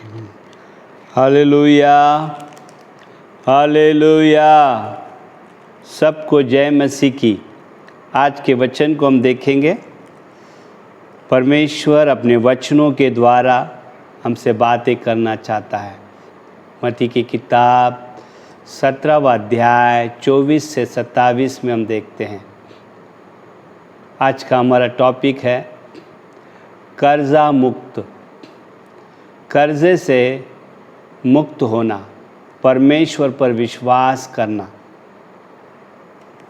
Hallelujah, hallelujah. सबको जय मसीह की। आज के वचन को हम देखेंगे। परमेश्वर अपने वचनों के द्वारा हमसे बातें करना चाहता है। मत्ती की किताब 17वां अध्याय 24 से 27 में हम देखते हैं। आज का हमारा टॉपिक है कर्जा मुक्त। कर्जे से मुक्त होना, परमेश्वर पर विश्वास करना।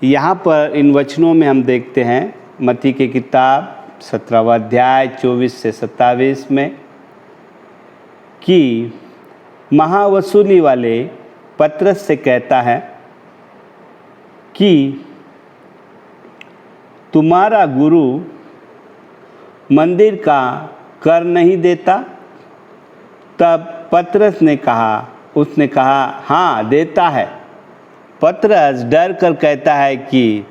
यहाँ पर इन वचनों में हम देखते हैं मत्ती की किताब 17वां अध्याय 24 से 27 में कि महावसूली वाले पतरस से कहता है कि तुम्हारा गुरु मंदिर का कर नहीं देता। तब पतरस ने कहा हाँ देता है। पतरस डर कर कहता है कि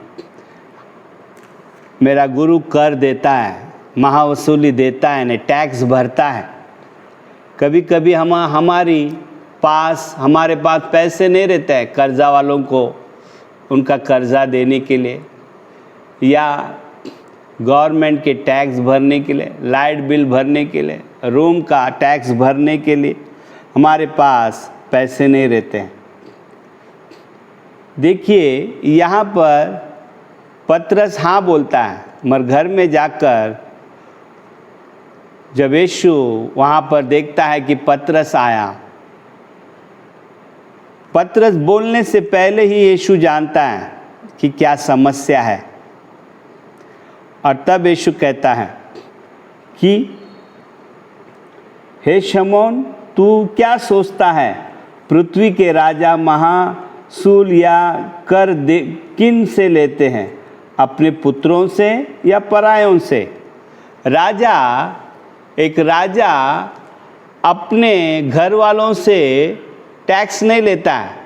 मेरा गुरु कर देता है, महावसूली देता है, ने टैक्स भरता है। कभी कभी हमारे पास पैसे नहीं रहते हैं कर्जा वालों को उनका कर्जा देने के लिए, या गवर्नमेंट के टैक्स भरने के लिए, लाइट बिल भरने के लिए, रूम का टैक्स भरने के लिए हमारे पास पैसे नहीं रहते हैं। देखिए यहाँ पर पतरस हाँ बोलता है, मगर घर में जाकर जब यीशु वहाँ पर देखता है कि पतरस आया, पतरस बोलने से पहले ही यीशु जानता है कि क्या समस्या है। और तब यीशु कहता है कि हे शमौन, तू क्या सोचता है? पृथ्वी के राजा महासूल या कर किन से लेते हैं, अपने पुत्रों से या परायों से? एक राजा अपने घर वालों से टैक्स नहीं लेता है,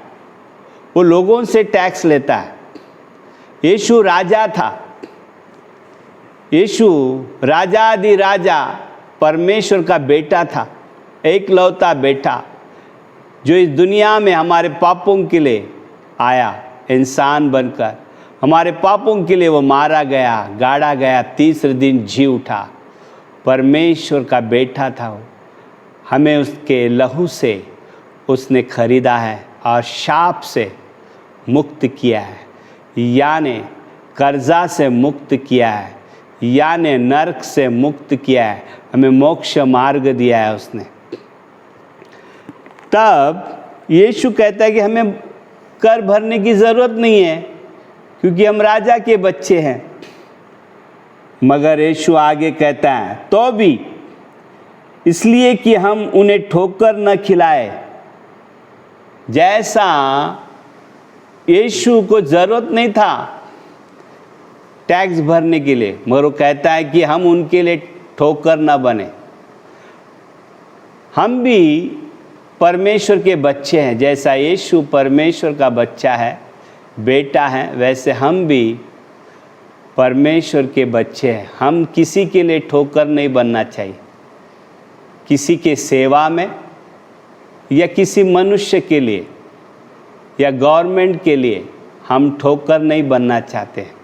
वो लोगों से टैक्स लेता है। यीशु राजा था। यीशु राजा परमेश्वर का बेटा था, एकलौता बेटा, जो इस दुनिया में हमारे पापों के लिए आया। इंसान बनकर हमारे पापों के लिए वो मारा गया, गाड़ा गया, तीसरे दिन जी उठा। परमेश्वर का बेटा था वो। हमें उसके लहू से उसने खरीदा है और शाप से मुक्त किया है, यानी कर्जा से मुक्त किया है, यानी नरक से मुक्त किया है। हमें मोक्ष मार्ग दिया है उसने। तब यीशु कहता है कि हमें कर भरने की ज़रूरत नहीं है, क्योंकि हम राजा के बच्चे हैं। मगर यीशु आगे कहता है तो भी इसलिए कि हम उन्हें ठोकर न खिलाए। जैसा यीशु को ज़रूरत नहीं था टैक्स भरने के लिए, मगर वो कहता है कि हम उनके लिए ठोकर ना बने। हम भी परमेश्वर के बच्चे हैं। जैसा यीशु परमेश्वर का बच्चा है, बेटा है, वैसे हम भी परमेश्वर के बच्चे हैं। हम किसी के लिए ठोकर नहीं बनना चाहिए। किसी के सेवा में या किसी मनुष्य के लिए या गवर्नमेंट के लिए हम ठोकर नहीं बनना चाहते हैं।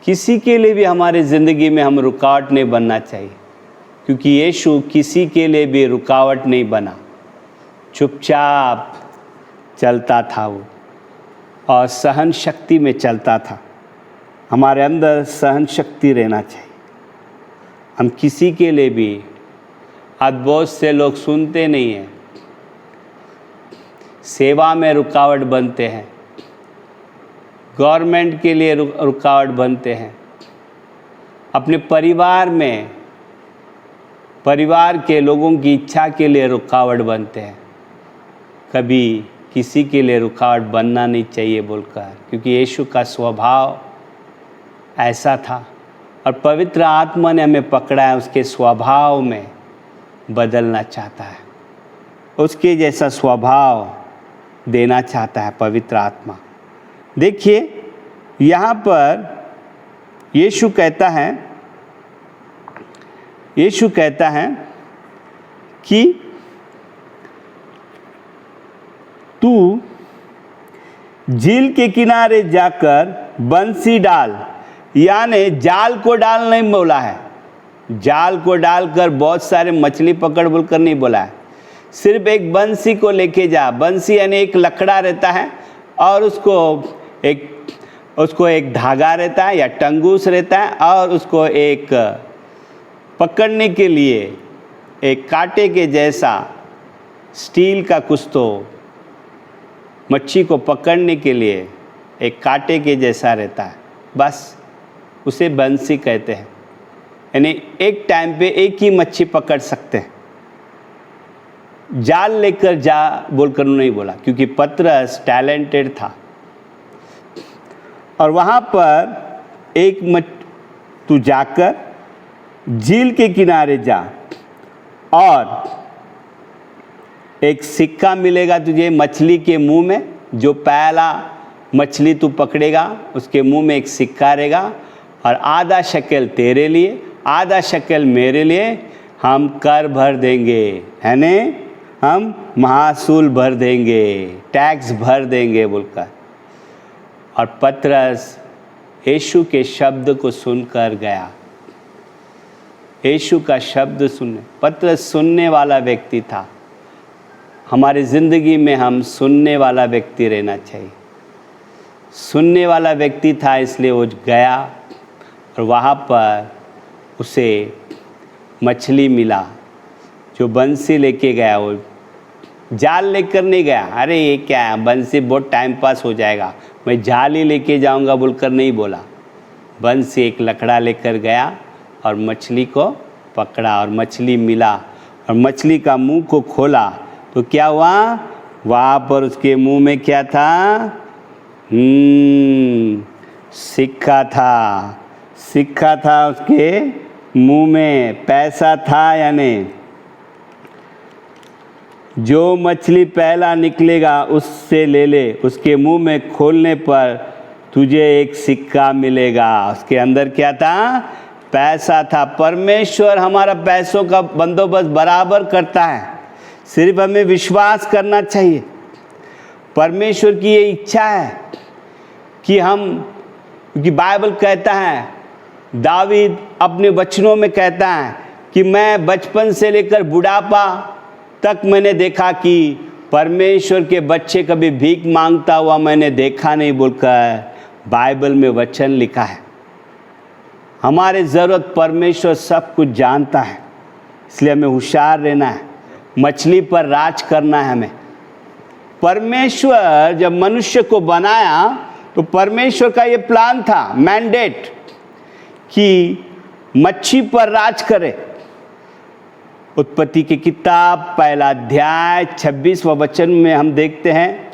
किसी के लिए भी हमारी ज़िंदगी में हम रुकावट नहीं बनना चाहिए, क्योंकि यीशु किसी के लिए भी रुकावट नहीं बना। चुपचाप चलता था वो, और सहन शक्ति में चलता था। हमारे अंदर सहन शक्ति रहना चाहिए। हम किसी के लिए भी, आज बहुत से लोग सुनते नहीं हैं, सेवा में रुकावट बनते हैं, गवर्नमेंट के लिए रुकावट बनते हैं, अपने परिवार के लोगों की इच्छा के लिए रुकावट बनते हैं। कभी किसी के लिए रुकावट बनना नहीं चाहिए बोलकर, क्योंकि यीशु का स्वभाव ऐसा था और पवित्र आत्मा ने हमें पकड़ा है, उसके स्वभाव में बदलना चाहता है, उसके जैसा स्वभाव देना चाहता है पवित्र आत्मा। देखिए यहाँ पर यीशु कहता है कि तू झील के किनारे जाकर बंसी डाल, यानी जाल को डाल नहीं बोला है, जाल को डालकर बहुत सारे मछली पकड़ बोलकर नहीं बोला है, सिर्फ एक बंसी को लेके जा। बंसी यानी एक लकड़ा रहता है और उसको एक धागा रहता है या टंगूस रहता है, और उसको एक पकड़ने के लिए एक कांटे के जैसा स्टील का कुछ तो मच्छी को पकड़ने के लिए एक कांटे के जैसा रहता है, बस उसे बंसी कहते हैं। यानी एक टाइम पे एक ही मच्छी पकड़ सकते हैं। जाल लेकर जा बोलकर नहीं बोला, क्योंकि पतरस टैलेंटेड था। और वहाँ पर तू जाकर झील के किनारे जा और एक सिक्का मिलेगा तुझे मछली के मुंह में। जो पहला मछली तू पकड़ेगा उसके मुंह में एक सिक्का रहेगा, और आधा शकेल तेरे लिए, आधा शकेल मेरे लिए हम कर भर देंगे, है ने, हम महासूल भर देंगे, टैक्स भर देंगे बोलकर। और पतरस यीशु के शब्द को सुनकर गया। यीशु का शब्द सुनने, पतरस सुनने वाला व्यक्ति था। हमारी ज़िंदगी में हम सुनने वाला व्यक्ति रहना चाहिए। सुनने वाला व्यक्ति था, इसलिए वो गया और वहाँ पर उसे मछली मिला। जो बंसी लेके गया, वो जाल लेकर नहीं गया। अरे ये क्या है, बंसी बहुत टाइम पास हो जाएगा, मैं जाल ही लेके जाऊंगा बोलकर नहीं बोला। बंसी एक लकड़ा लेकर गया और मछली को पकड़ा, और मछली मिला। और मछली का मुंह को खोला तो क्या हुआ, वहाँ पर उसके मुंह में क्या था, सिक्का था। सिक्का था उसके मुंह में, पैसा था। यानी जो मछली पहला निकलेगा उससे ले ले, उसके मुंह में खोलने पर तुझे एक सिक्का मिलेगा। उसके अंदर क्या था, पैसा था। परमेश्वर हमारा पैसों का बंदोबस्त बराबर करता है, सिर्फ हमें विश्वास करना चाहिए। परमेश्वर की ये इच्छा है कि हम, क्योंकि बाइबल कहता है, दावीद अपने वचनों में कहता है कि मैं बचपन से लेकर बुढ़ापा तक मैंने देखा कि परमेश्वर के बच्चे कभी भीख मांगता हुआ मैंने देखा नहीं बोलकर बाइबल में वचन लिखा है। हमारे ज़रूरत परमेश्वर सब कुछ जानता है, इसलिए हमें होशियार रहना है, मछली पर राज करना है हमें। परमेश्वर जब मनुष्य को बनाया तो परमेश्वर का ये प्लान था, मैंडेट, कि मच्छी पर राज करे। उत्पत्ति की किताब पहला अध्याय 26वां वचन में हम देखते हैं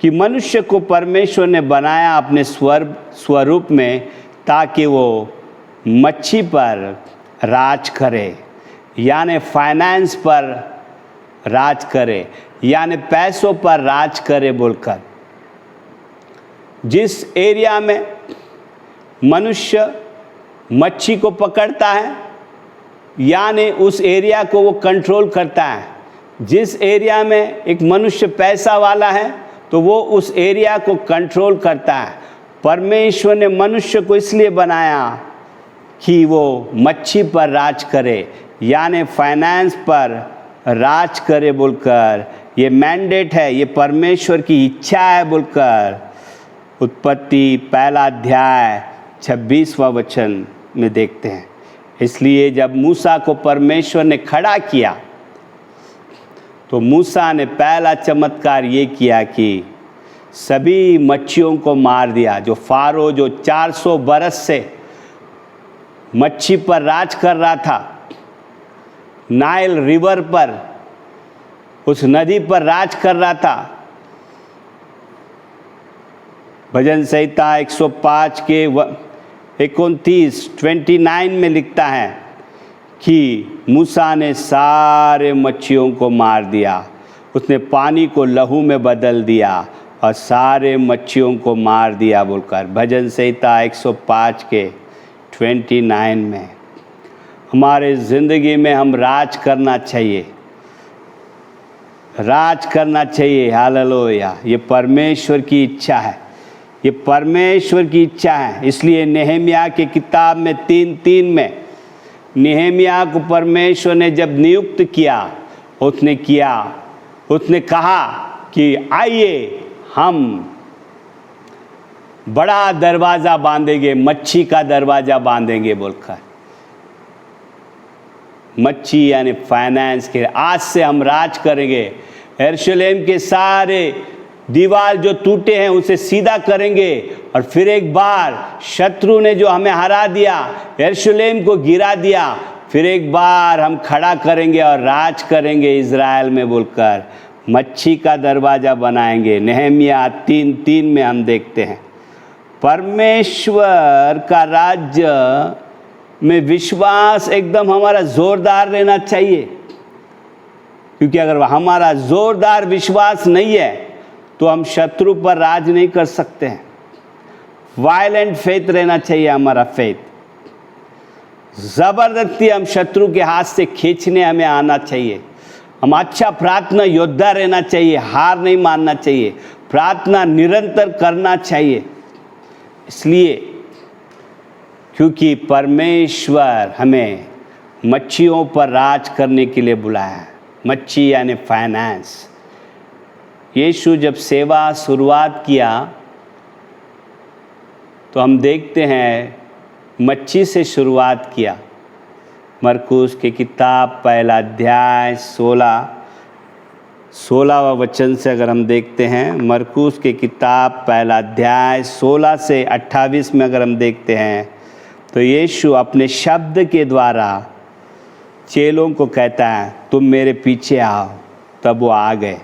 कि मनुष्य को परमेश्वर ने बनाया अपने स्वरूप में, ताकि वो मच्छी पर राज करे, यानी फाइनेंस पर राज करे, यानी पैसों पर राज करे बोलकर। जिस एरिया में मनुष्य मच्छी को पकड़ता है, यानी उस एरिया को वो कंट्रोल करता है। जिस एरिया में एक मनुष्य पैसा वाला है तो वो उस एरिया को कंट्रोल करता है। परमेश्वर ने मनुष्य को इसलिए बनाया कि वो मच्छी पर राज करे, यानी फाइनेंस पर राज करे बोलकर। ये मैंडेट है, ये परमेश्वर की इच्छा है बोलकर उत्पत्ति पहला अध्याय 26वां वचन में देखते हैं। इसलिए जब मूसा को परमेश्वर ने खड़ा किया तो मूसा ने पहला चमत्कार ये किया कि सभी मच्छियों को मार दिया। जो फारो, जो 400 बरस से मच्छी पर राज कर रहा था, नाइल रिवर पर, उस नदी पर राज कर रहा था। भजन संहिता 105 के 29 में लिखता है कि मूसा ने सारे मच्छियों को मार दिया, उसने पानी को लहू में बदल दिया और सारे मच्छियों को मार दिया बोलकर। भजन संहिता 105 के 29 में। हमारे ज़िंदगी में हम राज करना चाहिए, राज करना चाहिए। हालेलुया। ये परमेश्वर की इच्छा है, ये परमेश्वर की इच्छा है। इसलिए नेहमिया की किताब में 3:3 में नेहमिया को परमेश्वर ने जब नियुक्त किया, उसने कहा कि आइए हम बड़ा दरवाज़ा बांधेंगे, मच्छी का दरवाज़ा बांधेंगे बोलकर। मच्छी यानी फाइनेंस के, आज से हम राज करेंगे। यरूशलेम के सारे दीवार जो टूटे हैं उसे सीधा करेंगे, और फिर एक बार शत्रु ने जो हमें हरा दिया, यरूशलेम को गिरा दिया, फिर एक बार हम खड़ा करेंगे और राज करेंगे इज़राइल में बोलकर मच्छी का दरवाज़ा बनाएंगे। नेहमिया 3:3 में हम देखते हैं। परमेश्वर का राज्य में विश्वास एकदम हमारा ज़ोरदार रहना चाहिए, क्योंकि अगर हमारा ज़ोरदार विश्वास नहीं है तो हम शत्रु पर राज नहीं कर सकते हैं। वायलेंट फेथ रहना चाहिए हमारा फेथ। ज़बरदस्ती हम शत्रु के हाथ से खींचने हमें आना चाहिए। हम अच्छा प्रार्थना योद्धा रहना चाहिए, हार नहीं मानना चाहिए, प्रार्थना निरंतर करना चाहिए। इसलिए क्योंकि परमेश्वर हमें मच्छियों पर राज करने के लिए बुलाया है। मच्छी यानी फाइनेंस। यीशु जब सेवा शुरुआत किया तो हम देखते हैं मच्छी से शुरुआत किया। मरकुस की किताब 1 अध्याय 16वां वचन से अगर हम देखते हैं, मरकुस की किताब 1 अध्याय 16 से 28 में अगर हम देखते हैं तो यीशु अपने शब्द के द्वारा चेलों को कहता है तुम मेरे पीछे आओ। तब वो आ गए।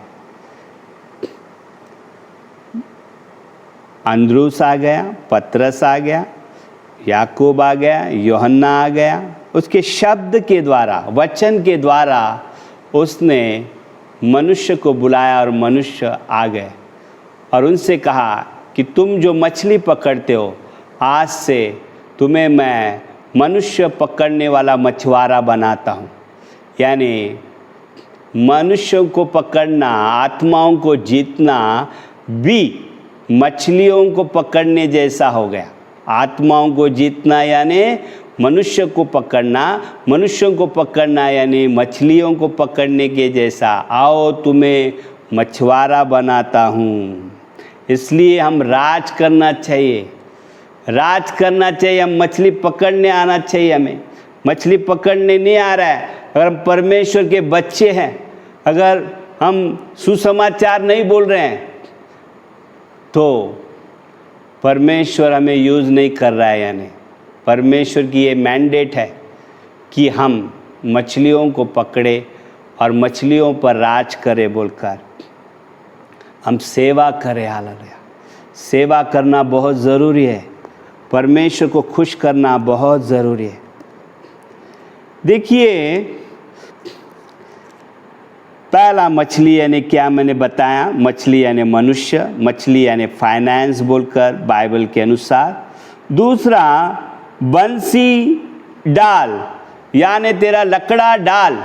अंद्रुस आ गया, पतरस आ गया, याकूब आ गया, यूहन्ना आ गया। उसके शब्द के द्वारा, वचन के द्वारा उसने मनुष्य को बुलाया और मनुष्य आ गए और उनसे कहा कि तुम जो मछली पकड़ते हो, आज से तुम्हें मैं मनुष्य पकड़ने वाला मछुआरा बनाता हूँ। यानी मनुष्यों को पकड़ना, आत्माओं को जीतना भी मछलियों को पकड़ने जैसा हो गया। आत्माओं को जीतना यानी मनुष्य को पकड़ना, मनुष्यों को पकड़ना यानी मछलियों को पकड़ने के जैसा। आओ तुम्हें मछुआरा बनाता हूँ। इसलिए हम राज करना चाहिए, राज करना चाहिए। हम मछली पकड़ने आना चाहिए। हमें मछली पकड़ने नहीं आ रहा है, अगर हम परमेश्वर के बच्चे हैं, अगर हम सुसमाचार नहीं बोल रहे हैं तो परमेश्वर हमें यूज़ नहीं कर रहा है। यानी परमेश्वर की ये मैंडेट है कि हम मछलियों को पकड़े और मछलियों पर राज करें बोलकर हम सेवा करें। हालेलुया। सेवा करना बहुत ज़रूरी है। परमेश्वर को खुश करना बहुत ज़रूरी है। देखिए, पहला मछली यानी क्या मैंने बताया, मछली यानी मनुष्य, मछली यानी फाइनेंस बोलकर बाइबल के अनुसार। दूसरा बंसी डाल यानी तेरा लकड़ा डाल।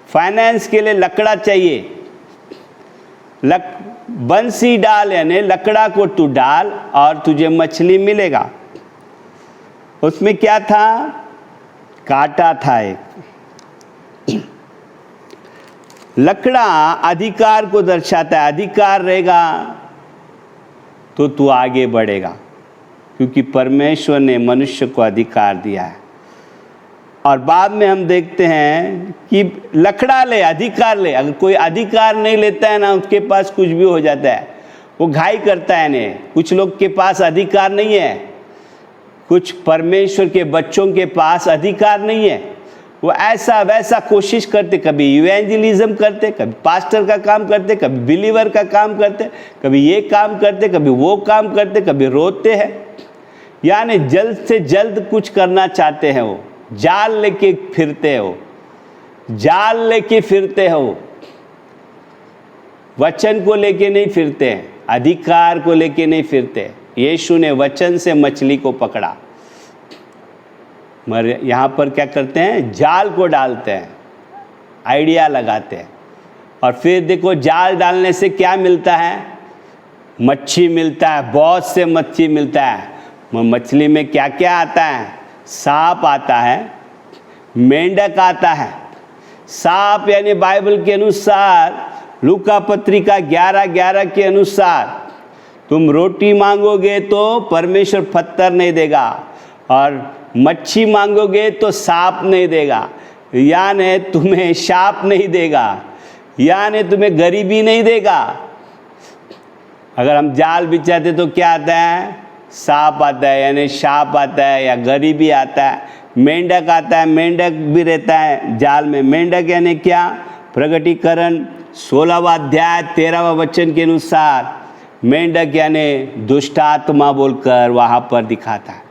फाइनेंस के लिए लकड़ा चाहिए। बंसी डाल यानी लकड़ा को तू डाल और तुझे मछली मिलेगा। उसमें क्या था? कांटा था एक। लकड़ा अधिकार को दर्शाता है। अधिकार रहेगा तो तू आगे बढ़ेगा, क्योंकि परमेश्वर ने मनुष्य को अधिकार दिया है। और बाद में हम देखते हैं कि लकड़ा ले, अधिकार ले। अगर कोई अधिकार नहीं लेता है ना, उसके पास कुछ भी हो जाता है, वो घाई करता है ने। कुछ लोग के पास अधिकार नहीं है, कुछ परमेश्वर के बच्चों के पास अधिकार नहीं है। वो ऐसा वैसा कोशिश करते, कभी इवेंजलिज्म करते, कभी पास्टर का काम करते, कभी बिलीवर का काम करते, कभी ये काम करते, कभी वो काम करते, कभी रोते हैं। यानी जल्द से जल्द कुछ करना चाहते हैं। वो जाल लेके फिरते हो, जाल लेके फिरते हो। वचन को लेके नहीं फिरते हैं, अधिकार को लेके नहीं फिरते। यीशु ने वचन से मछली को पकड़ा। मगर यहाँ पर क्या करते हैं? जाल को डालते हैं, आइडिया लगाते हैं। और फिर देखो जाल डालने से क्या मिलता है, मच्छी मिलता है, बहुत से मच्छी मिलता है। मछली में क्या क्या आता है, सांप आता है, मेंढक आता है। सांप यानी बाइबल के अनुसार लूका पत्रिका 11:11 के अनुसार तुम रोटी मांगोगे तो परमेश्वर पत्थर नहीं देगा, और मच्छी मांगोगे तो सांप नहीं देगा, यानी तुम्हें शाप नहीं देगा, यानी तुम्हें गरीबी नहीं देगा। अगर हम जाल बिछाते तो क्या आता है, सांप आता है यानी शाप आता है या गरीबी आता है। मेंढक आता है, मेंढक भी रहता है जाल में। मेंढक यानी क्या, प्रकटीकरण 16वां अध्याय 13वां वचन के अनुसार मेंढक यानी दुष्ट आत्मा बोलकर वहाँ पर दिखाता है।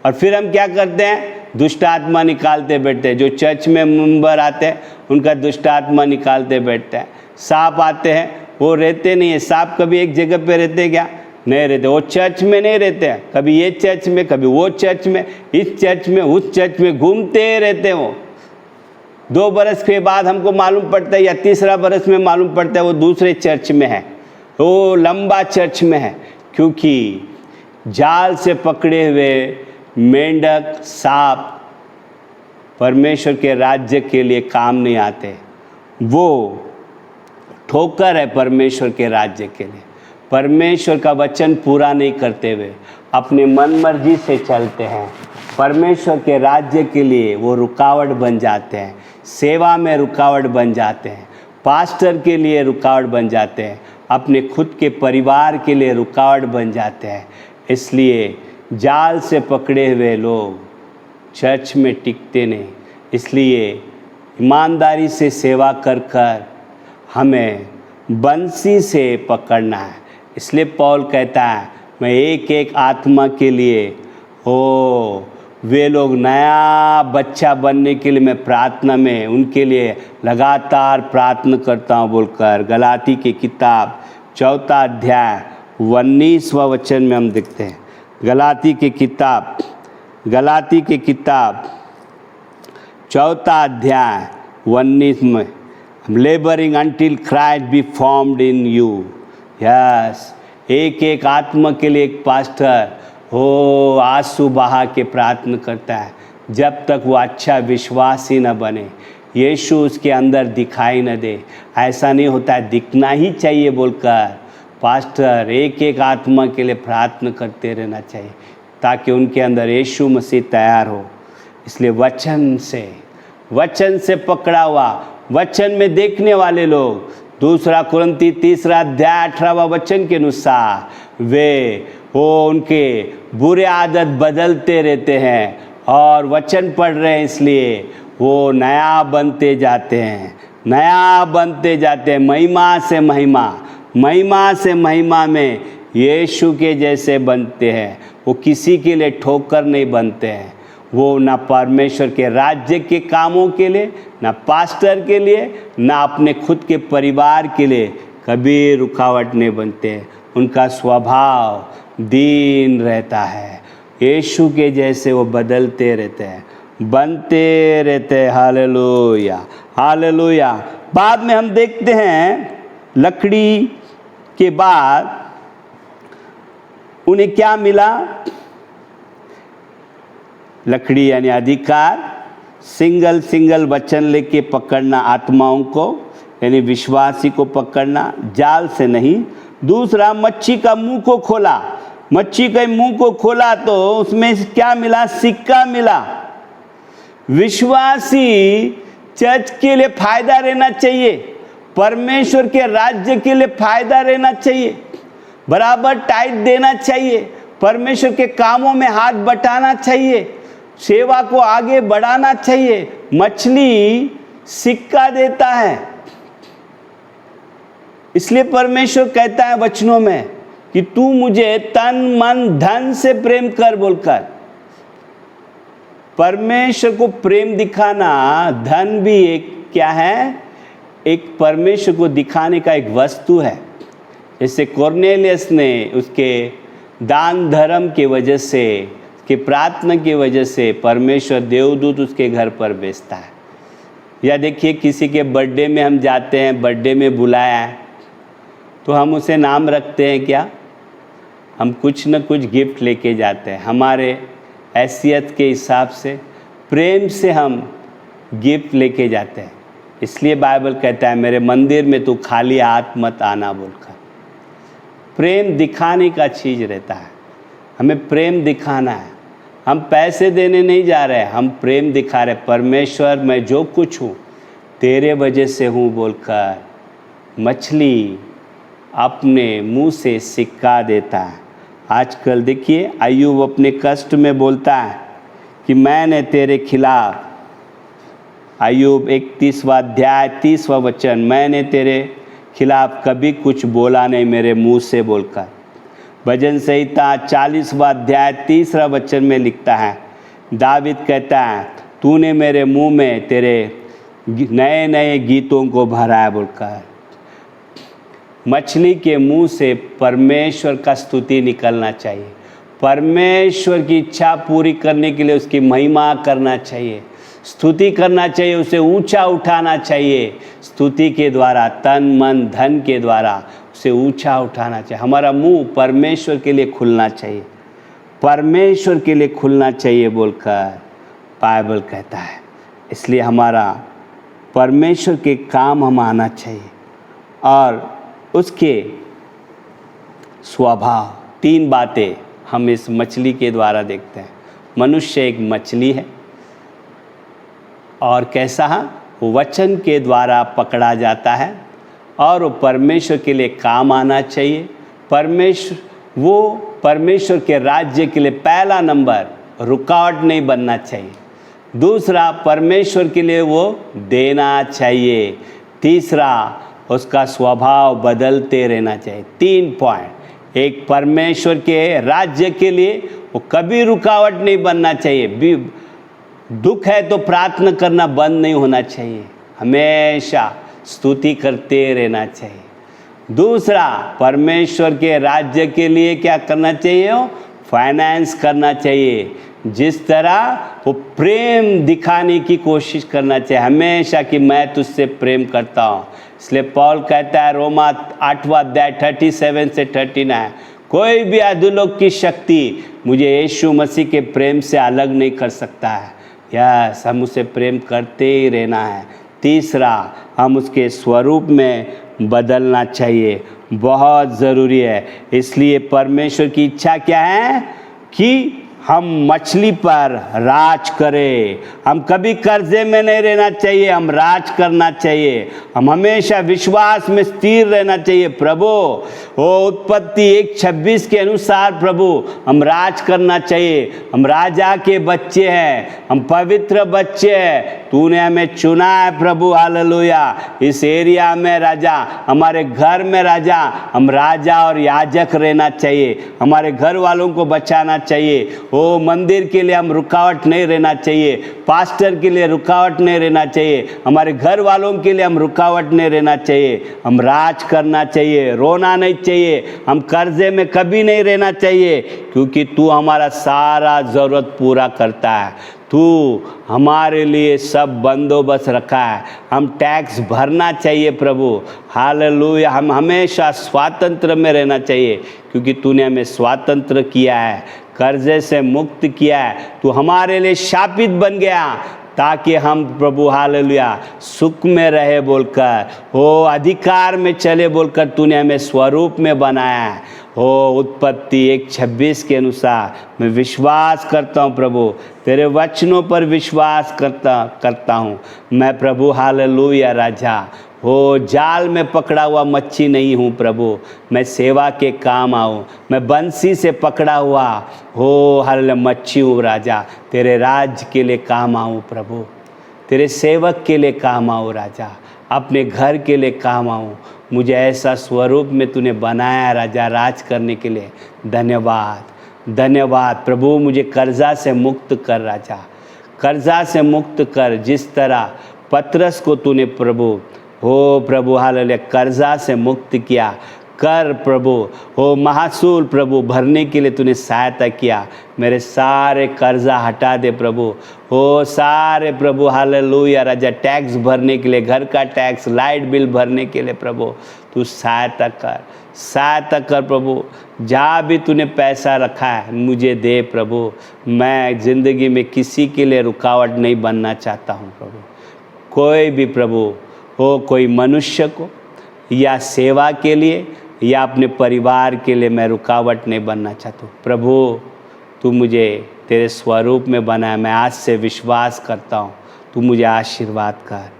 और फिर हम क्या करते हैं, दुष्ट आत्मा निकालते बैठते हैं। जो चर्च में मेंबर आते हैं उनका दुष्ट आत्मा निकालते बैठते हैं। सांप आते हैं, वो रहते नहीं है। सांप कभी एक जगह पे रहते क्या, नहीं रहते। वो चर्च में नहीं रहते हैं, कभी ये चर्च में कभी वो चर्च में, इस चर्च में उस चर्च में घूमते रहते हैं। वो 2 बरस के बाद हमको मालूम पड़ता है या तीसरा बरस में मालूम पड़ता है वो दूसरे चर्च में है, वो लंबा चर्च में है। क्योंकि जाल से पकड़े हुए मेंढक सांप परमेश्वर के राज्य के लिए काम नहीं आते, वो ठोकर है परमेश्वर के राज्य के लिए। परमेश्वर का वचन पूरा नहीं करते हुए अपनी मन मर्जी से चलते हैं, परमेश्वर के राज्य के लिए वो रुकावट बन जाते हैं, सेवा में रुकावट बन जाते हैं, पास्टर के लिए रुकावट बन जाते हैं, अपने खुद के परिवार के लिए रुकावट बन जाते हैं। इसलिए जाल से पकड़े हुए लोग चर्च में टिकते नहीं। इसलिए ईमानदारी से सेवा कर कर हमें बंसी से पकड़ना है। इसलिए पौल कहता है, मैं एक एक आत्मा के लिए वे लोग नया बच्चा बनने के लिए मैं प्रार्थना में उनके लिए लगातार प्रार्थना करता हूँ बोलकर गलाती की किताब 4 अध्याय 19वां वचन में हम देखते हैं। गलाती की किताब 4 अध्याय 19 में, labouring until Christ be formed in you. Yes, एक एक आत्मा के लिए एक पास्टर आंसू बहा के प्रार्थना करता है जब तक वो अच्छा विश्वासी न बने, यीशु उसके अंदर दिखाई न दे। ऐसा नहीं होता है, दिखना ही चाहिए बोलकर पास्टर एक एक आत्मा के लिए प्रार्थना करते रहना चाहिए ताकि उनके अंदर यीशु मसीह तैयार हो। इसलिए वचन से पकड़ा हुआ, वचन में देखने वाले लोग 2 कुरिन्ती 3 अध्याय 18वां वचन के अनुसार उनके बुरे आदत बदलते रहते हैं और वचन पढ़ रहे हैं, इसलिए वो नया बनते जाते हैं, महिमा से महिमा में यीशु के जैसे बनते हैं। वो किसी के लिए ठोकर नहीं बनते हैं, वो ना परमेश्वर के राज्य के कामों के लिए, ना पास्टर के लिए, ना अपने खुद के परिवार के लिए कभी रुकावट नहीं बनते हैं। उनका स्वभाव दीन रहता है, यीशु के जैसे वो बदलते रहते हैं, बनते रहते हैं। Hallelujah, hallelujah. बाद में हम देखते हैं लकड़ी के बाद उन्हें क्या मिला, लकड़ी यानी अधिकार, सिंगल वचन लेके पकड़ना आत्माओं को, यानी विश्वासी को पकड़ना, जाल से नहीं। दूसरा, मच्छी का मुंह को खोला, मच्छी के मुंह को खोला तो उसमें क्या मिला, सिक्का मिला। विश्वासी चर्च के लिए फायदा रहना चाहिए, परमेश्वर के राज्य के लिए फायदा रहना चाहिए, बराबर टाइट देना चाहिए, परमेश्वर के कामों में हाथ बटाना चाहिए, सेवा को आगे बढ़ाना चाहिए। मछली सिक्का देता है, इसलिए परमेश्वर कहता है वचनों में कि तू मुझे तन मन धन से प्रेम कर बोलकर। परमेश्वर को प्रेम दिखाना, धन भी एक क्या है, एक परमेश्वर को दिखाने का एक वस्तु है। जैसे कॉर्नेलियस ने उसके दान धर्म की वजह से, कि प्रार्थना की वजह से परमेश्वर देवदूत उसके घर पर भेजता है। या देखिए किसी के बर्थडे में हम जाते हैं, बर्थडे में बुलाया है तो हम उसे नाम रखते हैं क्या? हम कुछ न कुछ गिफ्ट लेके जाते हैं, हमारे हैसियत के हिसाब से, प्रेम से हम गिफ्ट लेके जाते हैं। इसलिए बाइबल कहता है मेरे मंदिर में तू खाली हाथ मत आना बोलकर। प्रेम दिखाने का चीज़ रहता है, हमें प्रेम दिखाना है। हम पैसे देने नहीं जा रहे हैं, हम प्रेम दिखा रहे। परमेश्वर मैं जो कुछ हूँ तेरे वजह से हूँ बोलकर मछली अपने मुंह से सिक्का देता है। आजकल देखिए अय्यूब अपने कष्ट में बोलता है कि मैंने तेरे खिलाफ, अय्यूब 31वां अध्याय 30वां वचन, मैंने तेरे खिलाफ कभी कुछ बोला नहीं मेरे मुंह से बोलकर। भजन संहिता 40वां अध्याय 3रा वचन में लिखता है, दाविद कहता है तूने मेरे मुंह में तेरे नए नए गीतों को भरा है बोलकर। मछली के मुंह से परमेश्वर का स्तुति निकलना चाहिए, परमेश्वर की इच्छा पूरी करने के लिए उसकी महिमा करना चाहिए, स्तुति करना चाहिए, उसे ऊंचा उठाना चाहिए। स्तुति के द्वारा, तन मन धन के द्वारा उसे ऊंचा उठाना चाहिए। हमारा मुंह परमेश्वर के लिए खुलना चाहिए, परमेश्वर के लिए खुलना चाहिए बोलकर बाइबल कहता है। इसलिए हमारा परमेश्वर के काम हम आना चाहिए और उसके स्वभाव। 3 बातें हम इस मछली के द्वारा देखते हैं। मनुष्य एक मछली है और कैसा है? वो वचन के द्वारा पकड़ा जाता है और वो परमेश्वर के लिए काम आना चाहिए। परमेश्वर के राज्य के लिए पहला नंबर रुकावट नहीं बनना चाहिए। दूसरा, परमेश्वर के लिए वो देना चाहिए। तीसरा, उसका स्वभाव बदलते रहना चाहिए। 3 पॉइंट। एक, परमेश्वर के राज्य के लिए वो कभी रुकावट नहीं बनना चाहिए। दुख है तो प्रार्थना करना बंद नहीं होना चाहिए, हमेशा स्तुति करते रहना चाहिए। दूसरा, परमेश्वर के राज्य के लिए क्या करना चाहिए? फाइनेंस करना चाहिए। जिस तरह वो प्रेम दिखाने की कोशिश करना चाहिए हमेशा कि मैं तुझसे प्रेम करता हूँ। इसलिए पौल कहता है रोमा 8वां अध्याय 37 से 39, कोई भी अधोलोक की शक्ति मुझे यीशु मसीह के प्रेम से अलग नहीं कर सकता है। यस, हम उसे प्रेम करते ही रहना है। तीसरा, हम उसके स्वरूप में बदलना चाहिए, बहुत ज़रूरी है। इसलिए परमेश्वर की इच्छा क्या है कि हम मछली पर राज करें। हम कभी कर्जे में नहीं रहना चाहिए, हम राज करना चाहिए। हम हमेशा विश्वास में स्थिर रहना चाहिए। प्रभु वो उत्पत्ति 1:26 के अनुसार प्रभु हम राज करना चाहिए। हम राजा के बच्चे हैं, हम पवित्र बच्चे हैं। तूने हमें चुना है प्रभु, हालेलुया। इस एरिया में राजा, हमारे घर में राजा, हम राजा और याजक रहना चाहिए। हमारे घर वालों को बचाना चाहिए। ओ मंदिर के लिए हम रुकावट नहीं रहना चाहिए, पास्टर के लिए रुकावट नहीं रहना चाहिए, हमारे घर वालों के लिए हम रुकावट नहीं रहना चाहिए। हम राज करना चाहिए, रोना नहीं चाहिए, हम कर्जे में कभी नहीं रहना चाहिए, क्योंकि तू हमारा सारा ज़रूरत पूरा करता है। तू हमारे लिए सब बंदोबस्त रखा है। हम टैक्स भरना चाहिए प्रभु, हालेलुया। हम हमेशा स्वातंत्र में रहना चाहिए, क्योंकि तूने हमें स्वतंत्र किया है, कर्जे से मुक्त किया है। तू हमारे लिए शापित बन गया ताकि हम प्रभु हालेलुया सुख में रहे बोलकर, हो अधिकार में चले बोलकर तूने हमें स्वरूप में बनाया है। हो उत्पत्ति 1:26 के अनुसार मैं विश्वास करता हूँ प्रभु, तेरे वचनों पर विश्वास करता हूँ मैं प्रभु, हालेलुया। राजा हो जाल में पकड़ा हुआ मच्छी नहीं हूँ प्रभु, मैं सेवा के काम आऊँ। मैं बंसी से पकड़ा हुआ हो हालेलुया मच्छी हूँ राजा, तेरे राज्य के लिए काम आऊँ प्रभु, तेरे सेवक के लिए काम आऊँ राजा, अपने घर के लिए काम आऊँ। मुझे ऐसा स्वरूप में तूने बनाया राजा, राज करने के लिए धन्यवाद, धन्यवाद प्रभु। मुझे कर्जा से मुक्त कर राजा, कर्जा से मुक्त कर। जिस तरह पतरस को तूने प्रभु हो प्रभु हालेलुया कर्जा से मुक्त किया, कर प्रभु। हो महासूल प्रभु भरने के लिए तूने सहायता किया, मेरे सारे कर्जा हटा दे प्रभु। हो सारे प्रभु हालेलुया राजा, टैक्स भरने के लिए, घर का टैक्स, लाइट बिल भरने के लिए प्रभु तू सहायता कर प्रभु। जहाँ भी तूने पैसा रखा है मुझे दे प्रभु। मैं ज़िंदगी में किसी के लिए रुकावट नहीं बनना चाहता हूँ प्रभु। कोई भी प्रभु हो, कोई मनुष्य को या सेवा के लिए या अपने परिवार के लिए मैं रुकावट नहीं बनना चाहता हूँ प्रभु। तू मुझे तेरे स्वरूप में बनाया, मैं आज से विश्वास करता हूँ। तू मुझे आशीर्वाद कर,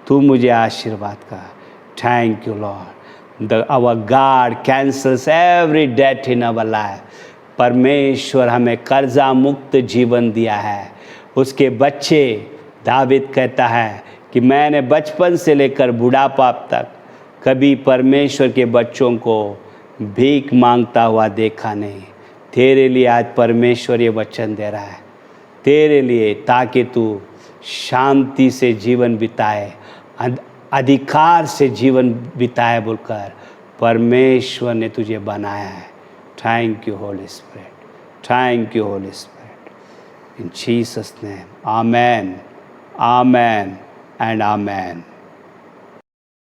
तू मुझे आशीर्वाद कर। Thank you Lord. Our God cancels every debt in our life. परमेश्वर हमें कर्जा मुक्त जीवन दिया है। उसके बच्चे, दाविद कहता है कि मैंने बचपन से लेकर बुढ़ापा तक कभी परमेश्वर के बच्चों को भीख मांगता हुआ देखा नहीं। तेरे लिए आज परमेश्वर ये वचन दे रहा है, तेरे लिए, ताकि तू शांति से जीवन बिताए, अधिकार से जीवन बिताए बोलकर परमेश्वर ने तुझे बनाया है। Thank you Holi spirit, thank you Holi spirit. In Jesus name, amen, amen and amen.